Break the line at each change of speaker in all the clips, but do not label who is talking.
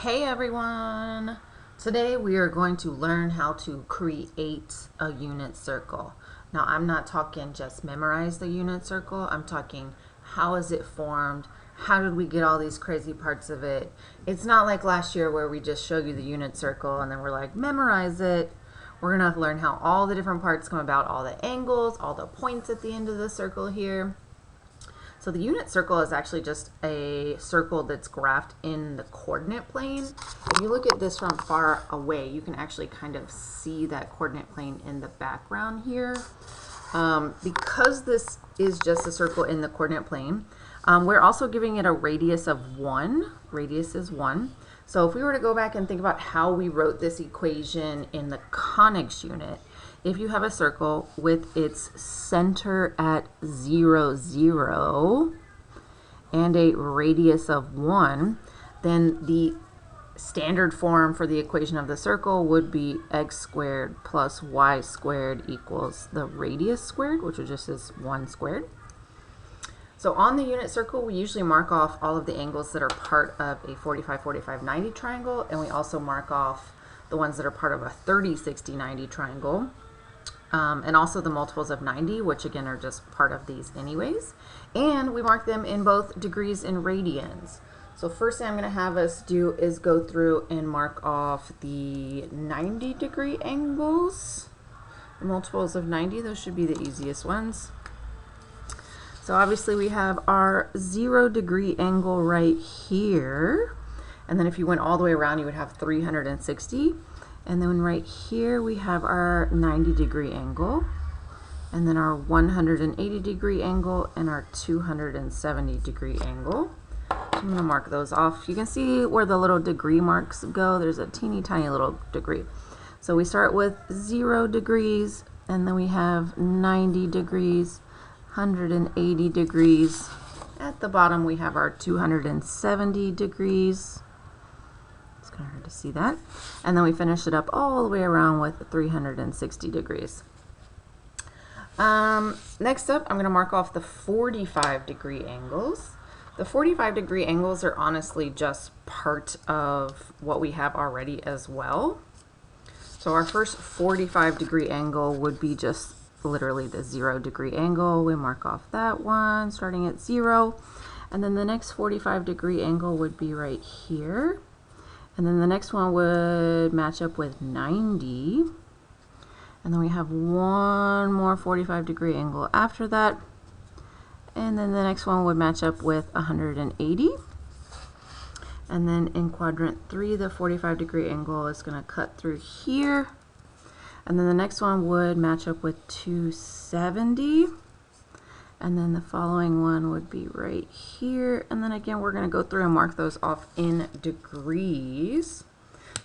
Hey everyone! Today we are going to learn how to create a unit circle. Now I'm not talking just memorize the unit circle, I'm talking how is it formed, how did we get all these crazy parts of it. It's not like last year where we just show you the unit circle and then we're like memorize it. We're going to have to learn how all the different parts come about, all the angles, all the points at the end of the circle here. So the unit circle is actually just a circle that's graphed in the coordinate plane. If you look at this from far away, you can actually kind of see that coordinate plane in the background here. Because this is just a circle in the coordinate plane, we're also giving it a radius of 1. Radius is 1. So if we were to go back and think about how we wrote this equation in the conics unit, if you have a circle with its center at 0, 0 and a radius of 1, then the standard form for the equation of the circle would be x squared plus y squared equals the radius squared, which just is 1 squared. So on the unit circle, we usually mark off all of the angles that are part of a 45, 45, 90 triangle, and we also mark off the ones that are part of a 30, 60, 90 triangle. And also the multiples of 90, which again are just part of these anyways. And we mark them in both degrees and radians. So first thing I'm going to have us do is go through and mark off the 90-degree angles. The multiples of 90, those should be the easiest ones. So obviously we have our 0-degree angle right here. And then if you went all the way around, you would have 360. And then right here we have our 90-degree angle, and then our 180-degree angle, and our 270-degree angle. So I'm going to mark those off. You can see where the little degree marks go. There's a teeny tiny little degree. So we start with 0 degrees, and then we have 90 degrees, 180 degrees. At the bottom we have our 270 degrees. Kind of hard to see that. And then we finish it up all the way around with 360 degrees. Next up, I'm going to mark off the 45-degree angles. The 45-degree angles are honestly just part of what we have already as well. So our first 45-degree angle would be just literally the 0-degree angle. We mark off that one starting at 0. And then the next 45-degree angle would be right here. And then the next one would match up with 90. And then we have one more 45-degree angle after that. And then the next one would match up with 180. And then in quadrant 3, the 45-degree angle is going to cut through here. And then the next one would match up with 270. And then the following one would be right here. And then again, we're going to go through and mark those off in degrees.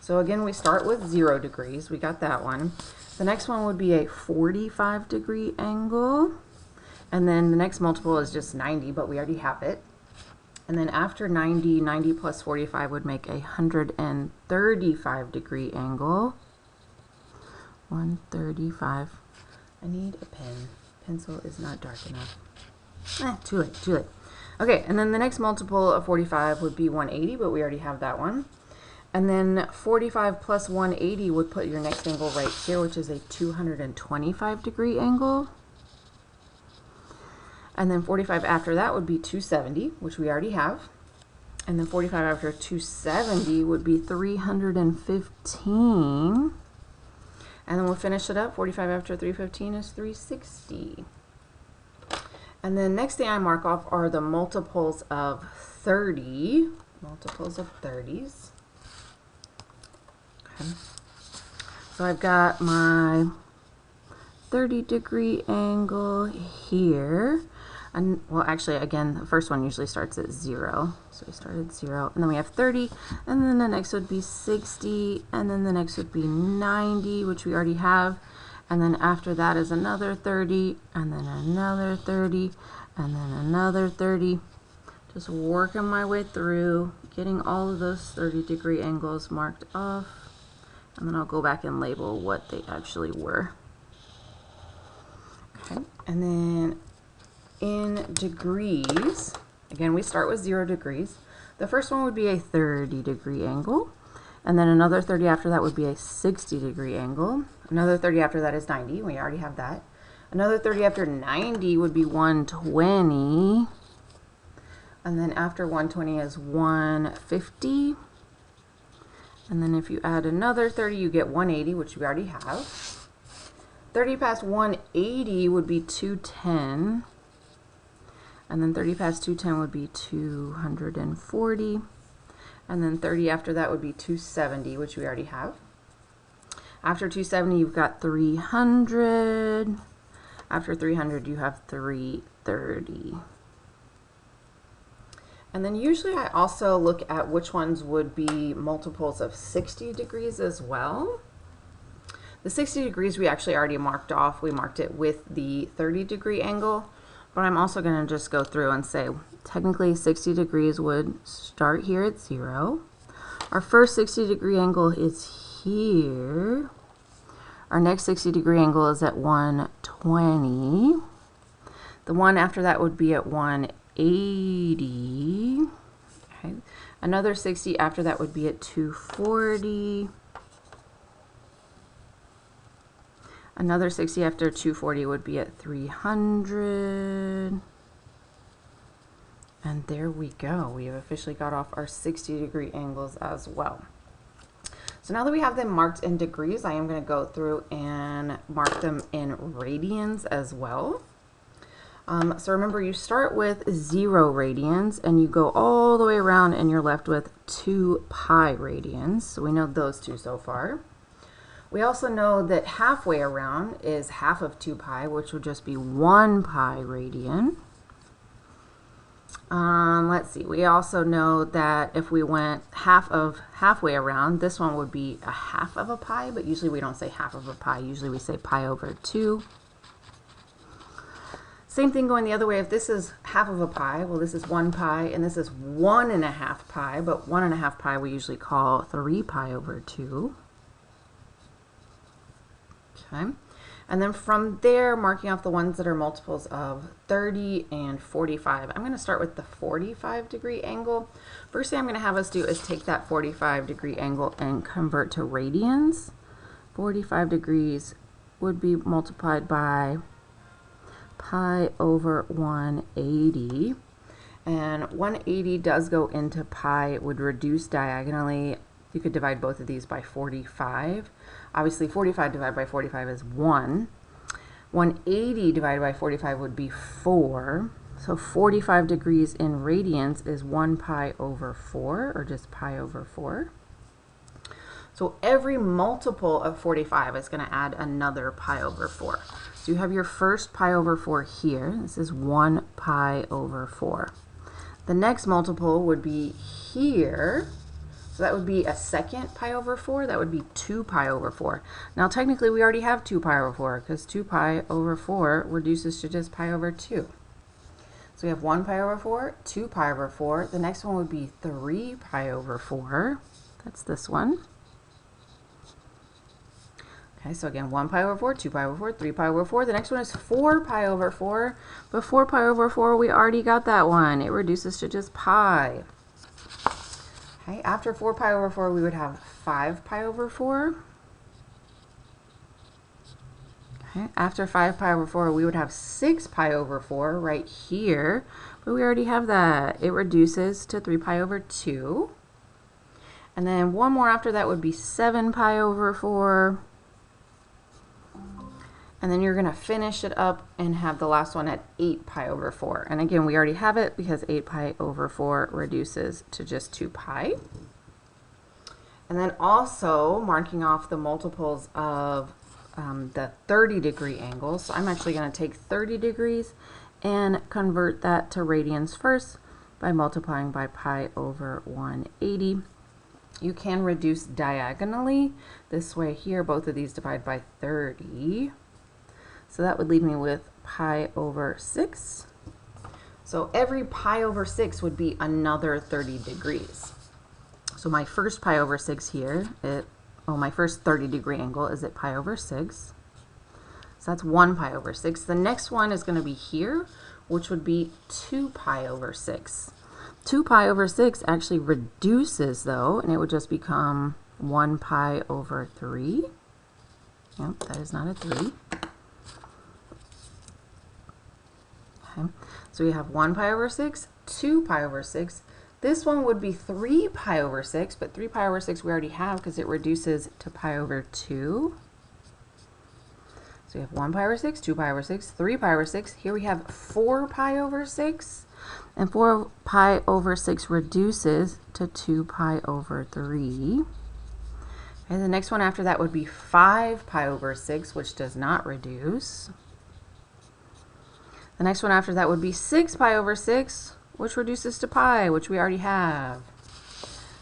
So again, we start with 0 degrees. We got that one. The next one would be a 45-degree angle. And then the next multiple is just 90, but we already have it. And then after 90, 90 plus 45 would make a 135-degree angle. 135. I need a pen. Pencil is not dark enough. Too late, too late. Okay, and then the next multiple of 45 would be 180, but we already have that one. And then 45 plus 180 would put your next angle right here, which is a 225-degree angle. And then 45 after that would be 270, which we already have. And then 45 after 270 would be 315. And then we'll finish it up. 45 after 315 is 360. And then next thing I mark off are the multiples of 30. Multiples of 30s. Okay. So I've got my 30-degree angle here. And well, actually, again, the first one usually starts at 0. So we start at 0, and then we have 30, and then the next would be 60, and then the next would be 90, which we already have. And then after that is another 30, and then another 30, and then another 30. Just working my way through, getting all of those 30-degree angles marked off. And then I'll go back and label what they actually were. Okay, and then in degrees, again, we start with 0 degrees. The first one would be a 30-degree angle. And then another 30 after that would be a 60-degree angle. Another 30 after that is 90. We already have that. Another 30 after 90 would be 120. And then after 120 is 150. And then if you add another 30, you get 180, which we already have. 30 past 180 would be 210. And then 30 past 210 would be 240. And then 30 after that would be 270, which we already have. After 270, you've got 300. After 300, you have 330. And then usually I also look at which ones would be multiples of 60 degrees as well. The 60 degrees we actually already marked off. We marked it with the 30-degree angle. But I'm also going to just go through and say, technically 60 degrees would start here at 0. Our first 60-degree angle is here. Our next 60-degree angle is at 120. The one after that would be at 180. Okay. Another 60 after that would be at 240. Another 60 after 240 would be at 300. And there we go. We have officially got off our 60-degree angles as well. So now that we have them marked in degrees, I am going to go through and mark them in radians as well. So remember, you start with 0 radians and you go all the way around and you're left with 2 pi radians. So we know those two so far. We also know that halfway around is half of 2 pi, which would just be 1 pi radian. Let's see, we also know that if we went halfway around, this one would be a half of a pi, but usually we don't say half of a pi, usually we say pi over 2. Same thing going the other way. If this is half of a pi, well, this is 1 pi, and this is 1.5 pi, but 1.5 pi we usually call 3 pi over 2. Okay. And then from there, marking off the ones that are multiples of 30 and 45. I'm going to start with the 45-degree angle. First thing I'm going to have us do is take that 45-degree angle and convert to radians. 45 degrees would be multiplied by pi over 180. And 180 does go into pi. It would reduce diagonally. You could divide both of these by 45. Obviously, 45 divided by 45 is 1. 180 divided by 45 would be 4. So 45 degrees in radians is 1 pi over 4, or just pi over 4. So every multiple of 45 is going to add another pi over 4. So you have your first pi over 4 here. This is 1 pi over 4. The next multiple would be here. So that would be a second pi over 4. That would be 2 pi over 4. Now technically we already have 2 pi over 4 because 2 pi over 4 reduces to just pi over 2. So we have 1 pi over 4, 2 pi over 4. The next one would be 3 pi over 4. That's this one. Okay, so again, 1 pi over 4, 2 pi over 4, 3 pi over 4. The next one is 4 pi over 4. But 4 pi over 4, we already got that one. It reduces to just pi. Okay, after 4 pi over 4, we would have 5 pi over 4. Okay, after 5 pi over 4, we would have 6 pi over 4 right here. But we already have that. It reduces to 3 pi over 2. And then one more after that would be 7 pi over 4. And then you're going to finish it up and have the last one at 8 pi over 4. And again, we already have it because 8 pi over 4 reduces to just 2 pi. And then also marking off the multiples of the 30-degree angle. So I'm actually going to take 30 degrees and convert that to radians first by multiplying by pi over 180. You can reduce diagonally. This way here, both of these divide by 30. So that would leave me with pi over 6. So every pi over 6 would be another 30 degrees. So my first pi over 6 here, my first 30-degree angle is at pi over 6. So that's 1 pi over 6. The next one is going to be here, which would be 2 pi over 6. 2 pi over 6 actually reduces though, and it would just become 1 pi over 3. Nope, that is not a 3. Okay, so we have 1 pi over 6, 2 pi over 6. This one would be 3 pi over 6, but 3 pi over 6 we already have because it reduces to pi over 2. So we have 1 pi over 6, 2 pi over 6, 3 pi over 6. Here we have 4 pi over 6. And 4 pi over 6 reduces to 2 pi over 3. And the next one after that would be 5 pi over 6, which does not reduce. The next one after that would be 6 pi over 6, which reduces to pi, which we already have.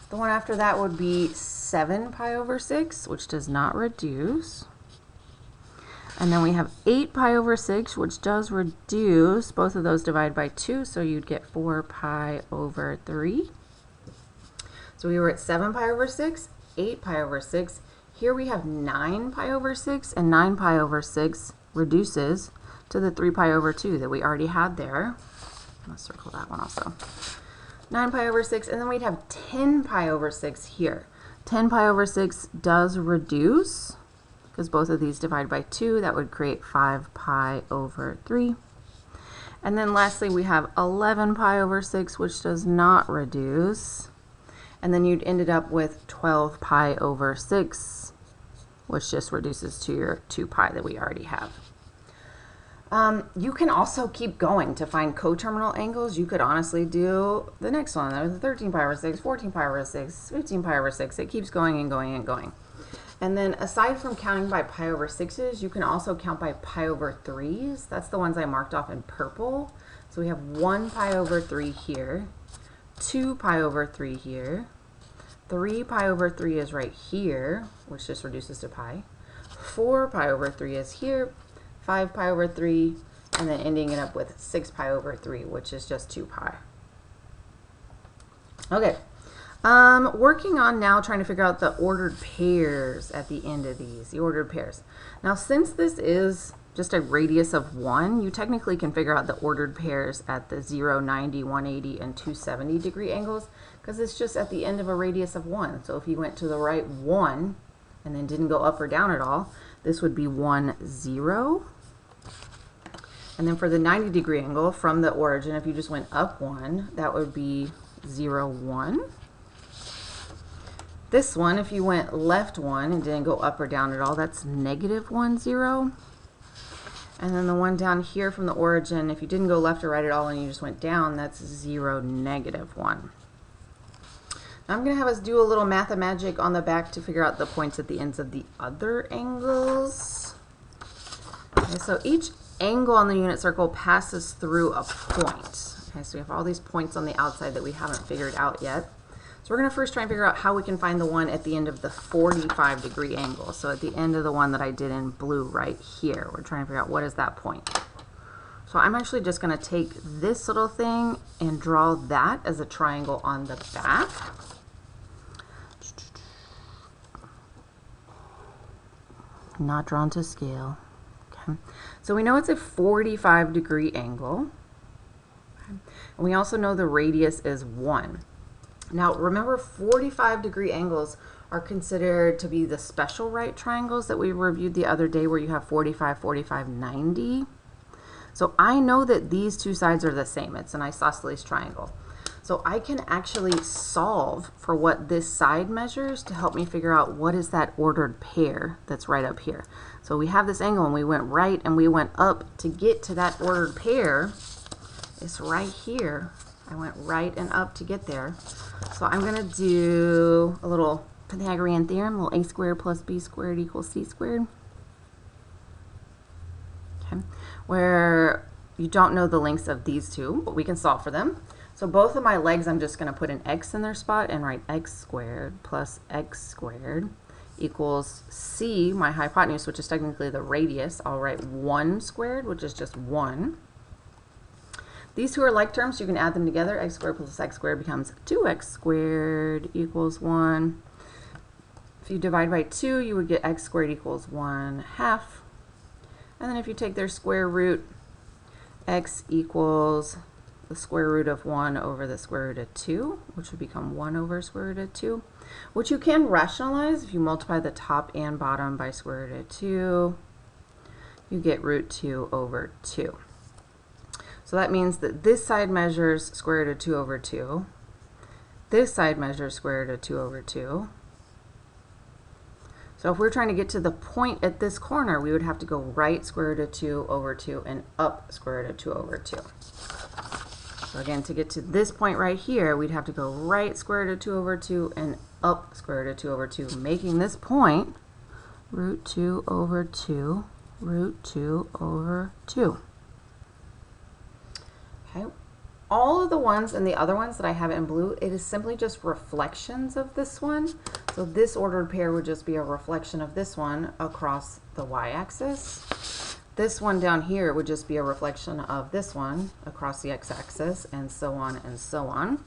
The one after that would be 7 pi over 6, which does not reduce. And then we have 8 pi over 6, which does reduce. Both of those divide by 2, so you'd get 4 pi over 3. So we were at 7 pi over 6, 8 pi over 6. Here we have 9 pi over 6, and 9 pi over 6 reduces to the 3 pi over 2 that we already had there. Let's circle that one also. 9 pi over 6, and then we'd have 10 pi over 6 here. 10 pi over 6 does reduce, because both of these divide by 2. That would create 5 pi over 3. And then lastly, we have 11 pi over 6, which does not reduce. And then you'd ended up with 12 pi over 6, which just reduces to your 2 pi that we already have. You can also keep going to find coterminal angles. You could honestly do the next one. There's 13 pi over 6, 14 pi over 6, 15 pi over 6. It keeps going and going and going. And then aside from counting by pi over 6s, you can also count by pi over 3s. That's the ones I marked off in purple. So we have 1 pi over 3 here, 2 pi over 3 here, 3 pi over 3 is right here, which just reduces to pi, 4 pi over 3 is here, 5 pi over 3, and then ending it up with 6 pi over 3, which is just 2 pi. Okay. Working on now trying to figure out the ordered pairs at the end of these, the ordered pairs. Now, since this is just a radius of 1, you technically can figure out the ordered pairs at the 0, 90, 180, and 270 degree angles, because it's just at the end of a radius of 1. So if you went to the right 1 and then didn't go up or down at all, this would be 1, 0. And then for the 90 degree angle from the origin, if you just went up 1, that would be 0, 1. This one, if you went left 1 and didn't go up or down at all, that's negative 1, 0. And then the one down here from the origin, if you didn't go left or right at all and you just went down, that's 0, negative 1. Now I'm going to have us do a little math-a-magic on the back to figure out the points at the ends of the other angles. Okay, so each angle on the unit circle passes through a point. Okay, so we have all these points on the outside that we haven't figured out yet. So we're going to first try and figure out how we can find the one at the end of the 45 degree angle. So at the end of the one that I did in blue right here, we're trying to figure out what is that point. So I'm actually just going to take this little thing and draw that as a triangle on the back. Not drawn to scale. Okay. So we know it's a 45 degree angle. Okay. And we also know the radius is 1. Now remember, 45 degree angles are considered to be the special right triangles that we reviewed the other day, where you have 45, 45, 90. So I know that these two sides are the same. It's an isosceles triangle. So I can actually solve for what this side measures to help me figure out what is that ordered pair that's right up here. So we have this angle and we went right and we went up to get to that ordered pair. It's right here. I went right and up to get there. So I'm going to do a little Pythagorean theorem, a little a squared plus b squared equals c squared. Okay. Where you don't know the lengths of these two, but we can solve for them. So both of my legs, I'm just going to put an x in their spot and write x squared plus x squared equals c, my hypotenuse, which is technically the radius. I'll write 1 squared, which is just 1. These two are like terms, so you can add them together. X squared plus x squared becomes 2x squared equals 1. If you divide by 2, you would get x squared equals 1/2. And then if you take their square root, x equals the square root of 1 over the square root of 2, which would become 1 over square root of 2, which you can rationalize. If you multiply the top and bottom by square root of 2, you get root 2 over 2. So that means that this side measures square root of 2 over 2. This side measures square root of 2 over 2. So if we're trying to get to the point at this corner, we would have to go right square root of 2 over 2 and up square root of 2 over 2. So again, to get to this point right here, we'd have to go right square root of 2 over 2 and up square root of 2 over 2, making this point root 2 over 2, root 2 over 2. Okay. All of the ones and the other ones that I have in blue, it is simply just reflections of this one. So this ordered pair would just be a reflection of this one across the y-axis. This one down here would just be a reflection of this one across the x-axis, and so on and so on.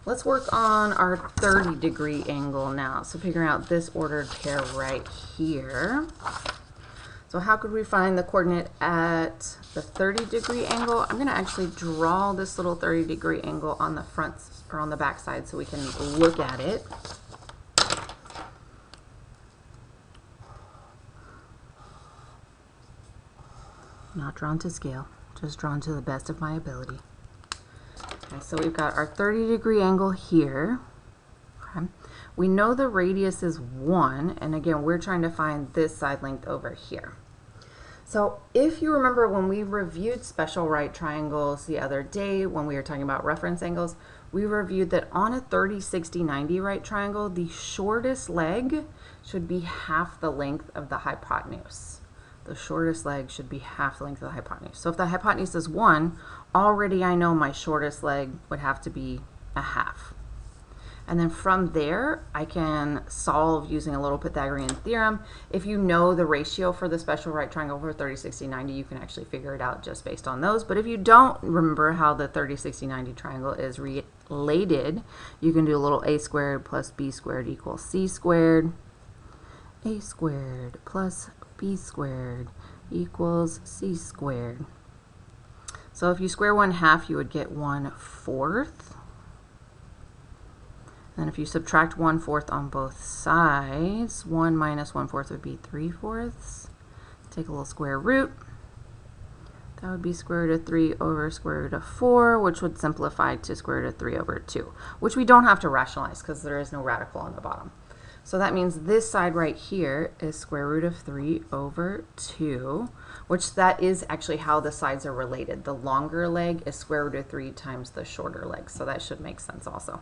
Let's work on our 30-degree angle now. So figuring out this ordered pair right here. So how could we find the coordinate at the 30-degree angle? I'm going to actually draw this little 30-degree angle on the front or on the back side so we can look at it. Not drawn to scale, just drawn to the best of my ability. Okay, so we've got our 30-degree angle here. Okay. We know the radius is 1, and again, we're trying to find this side length over here. So if you remember when we reviewed special right triangles the other day when we were talking about reference angles, we reviewed that on a 30, 60, 90 right triangle, the shortest leg should be half the length of the hypotenuse. The shortest leg should be half the length of the hypotenuse. So if the hypotenuse is 1, already I know my shortest leg would have to be a half. And then from there, I can solve using a little Pythagorean theorem. If you know the ratio for the special right triangle for 30, 60, 90, you can actually figure it out just based on those. But if you don't remember how the 30, 60, 90 triangle is related, you can do a little a squared plus b squared equals c squared. A squared plus b squared equals c squared. So if you square 1/2, you would get 1/4. And if you subtract 1/4 on both sides, 1 minus 1/4 would be 3/4. Take a little square root. That would be square root of 3 over square root of 4, which would simplify to square root of 3 over 2, which we don't have to rationalize because there is no radical on the bottom. So that means this side right here is square root of 3 over 2, which that is actually how the sides are related. The longer leg is square root of 3 times the shorter leg, so that should make sense also.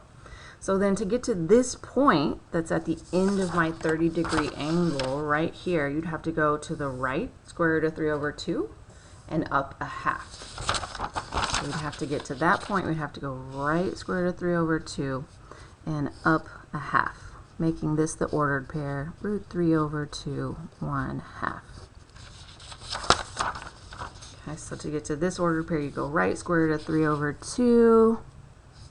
So then to get to this point that's at the end of my 30-degree angle right here, you'd have to go to the right, square root of 3 over 2, and up 1/2. So we'd have to get to that point, we'd have to go right square root of 3 over 2 and up 1/2, making this the ordered pair, root 3 over 2, 1/2. Okay, so to get to this ordered pair, you go right square root of 3 over 2.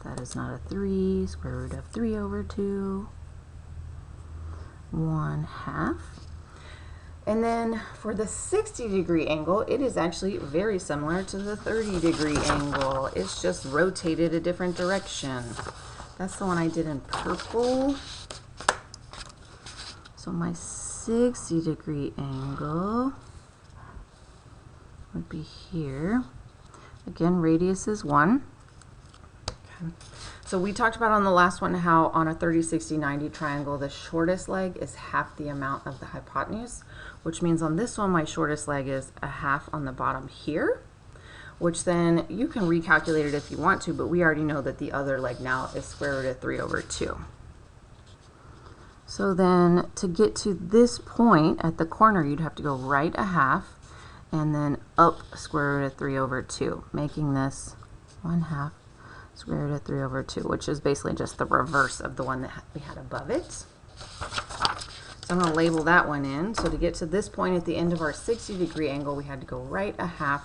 That is not a 3, square root of 3 over 2, 1/2. And then for the 60-degree angle, it is actually very similar to the 30-degree angle. It's just rotated a different direction. That's the one I did in purple. So my 60-degree angle would be here. Again, radius is 1. So we talked about on the last one how on a 30, 60, 90 triangle, the shortest leg is half the amount of the hypotenuse, which means on this one, my shortest leg is 1/2 on the bottom here, which then you can recalculate it if you want to, but we already know that the other leg now is square root of 3 over 2. So then to get to this point at the corner, you'd have to go right 1/2 and then up square root of 3 over 2, making this 1/2 square root of 3 over 2, which is basically just the reverse of the one that we had above it. So I'm going to label that one in. So to get to this point at the end of our 60-degree angle, we had to go right 1/2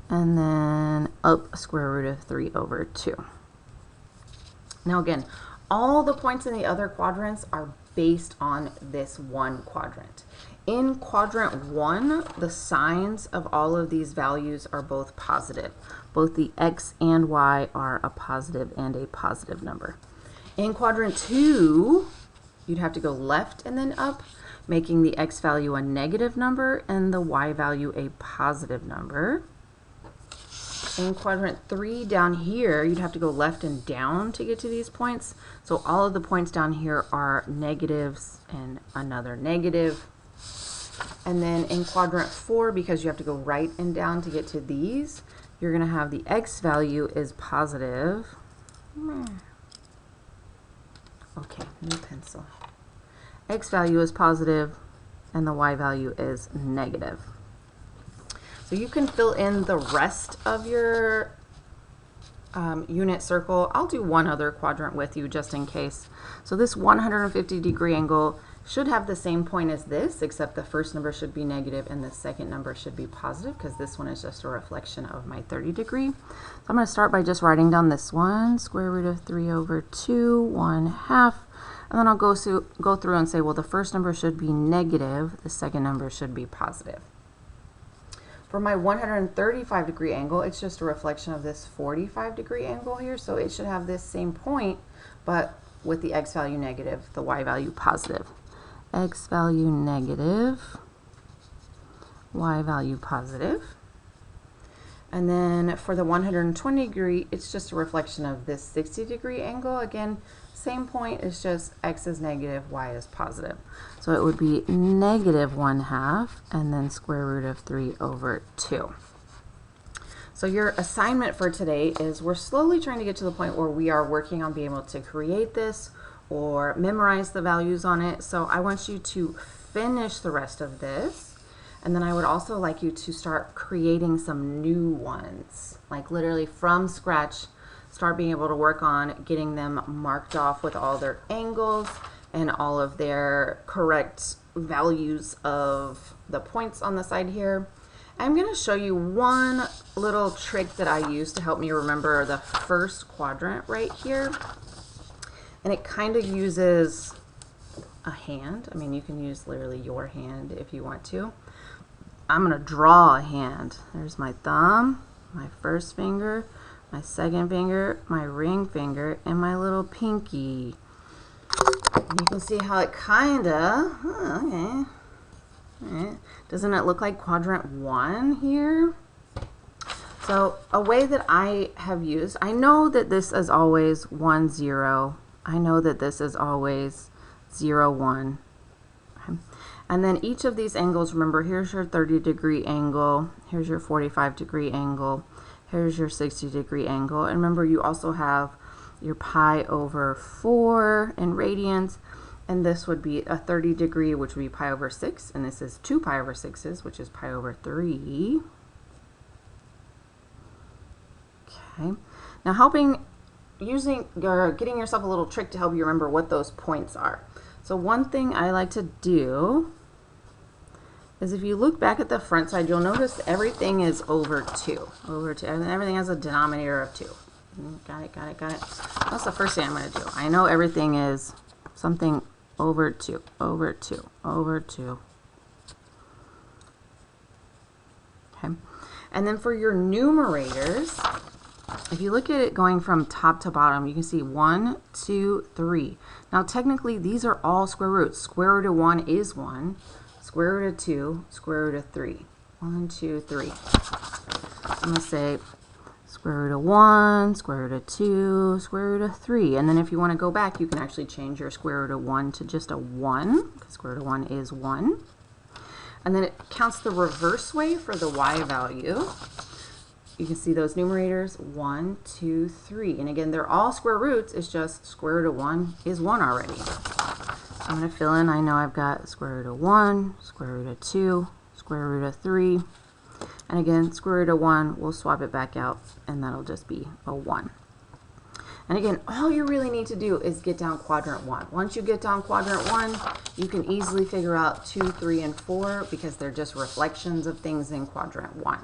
and then up square root of 3 over 2. Now again, all the points in the other quadrants are based on this one quadrant. in quadrant 1, the signs of all of these values are both positive. Both the x and y are a positive and a positive number. In quadrant 2, you'd have to go left and then up, making the x value a negative number and the y value a positive number. In quadrant 3 down here, you'd have to go left and down to get to these points. So all of the points down here are negatives and another negative. And then in quadrant 4, because you have to go right and down to get to these, you're going to have the x value is positive. Okay, new pencil. X value is positive and the y value is negative. So you can fill in the rest of your unit circle. I'll do one other quadrant with you just in case. So this 150-degree angle should have the same point as this, except the first number should be negative and the second number should be positive, because this one is just a reflection of my 30-degree. So I'm going to start by just writing down this one, square root of 3 over 2, 1/2. And then I'll go through and say, well, the first number should be negative, the second number should be positive. For my 135-degree angle, it's just a reflection of this 45-degree angle here, so it should have this same point, but with the x value negative, the y value positive. X value negative, y value positive. And then for the 120-degree, it's just a reflection of this 60-degree angle. Again, same point, it's just x is negative, y is positive. So it would be negative 1/2 and then square root of 3 over 2. So your assignment for today is we're slowly trying to get to the point where we are working on being able to create this or memorize the values on it. So I want you to finish the rest of this. And then I would also like you to start creating some new ones, like literally from scratch. Start being able to work on getting them marked off with all their angles and all of their correct values of the points on the side here. I'm going to show you one little trick that I use to help me remember the first quadrant right here. And it kind of uses a hand. I mean, you can use literally your hand if you want to. I'm going to draw a hand. There's my thumb, my first finger, my second finger, my ring finger, and my little pinky. And you can see how it kinda, okay. Doesn't it look like quadrant 1 here? So a way that I have used, I know that this is always 1, 0. I know that this is always 0, 1. Okay. And then each of these angles, remember, here's your 30-degree angle, here's your 45-degree angle, here's your 60-degree angle. And remember, you also have your pi over 4 in radians. And this would be a 30-degree, which would be pi over 6. And this is 2 pi over 6s, which is pi over 3. Okay. Now getting yourself a little trick to help you remember what those points are. So one thing I like to do is if you look back at the front side, you'll notice everything is over 2. And everything has a denominator of 2. Got it. That's the first thing I'm going to do. I know everything is something over 2, over 2, over 2. Okay. And then for your numerators, if you look at it going from top to bottom, you can see 1, 2, 3. Now technically these are all square roots. Square root of 1 is 1. Square root of 2, square root of 3. 1, 2, 3. I'm going to say square root of 1, square root of 2, square root of 3. And then if you want to go back, you can actually change your square root of 1 to just a 1, because square root of 1 is 1. And then it counts the reverse way for the y value. You can see those numerators, 1, 2, 3. And again, they're all square roots. It's just square root of 1 is 1 already. So I'm going to fill in. I know I've got square root of 1, square root of 2, square root of 3. And again, square root of 1, we'll swap it back out, and that'll just be a 1. And again, all you really need to do is get down quadrant 1. Once you get down quadrant 1, you can easily figure out 2, 3, and 4 because they're just reflections of things in quadrant 1.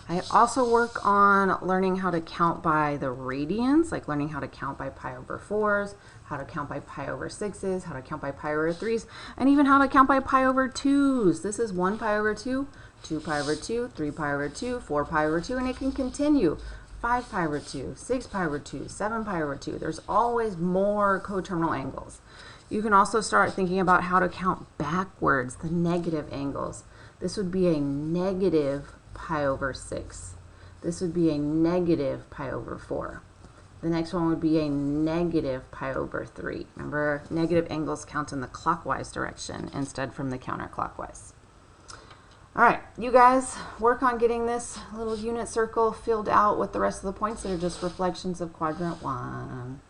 I also work on learning how to count by the radians, like learning how to count by pi over 4s, how to count by pi over 6s, how to count by pi over 3s, and even how to count by pi over 2s. This is 1 pi over 2, 2 pi over 2, 3 pi over 2, 4 pi over 2, and it can continue. 5 pi over 2, 6 pi over 2, 7 pi over 2. There's always more coterminal angles. You can also start thinking about how to count backwards, the negative angles. This would be a negative pi over 6. This would be a negative pi over 4. The next one would be a negative pi over 3. Remember, negative angles count in the clockwise direction instead from the counterclockwise. All right, you guys work on getting this little unit circle filled out with the rest of the points that are just reflections of quadrant 1.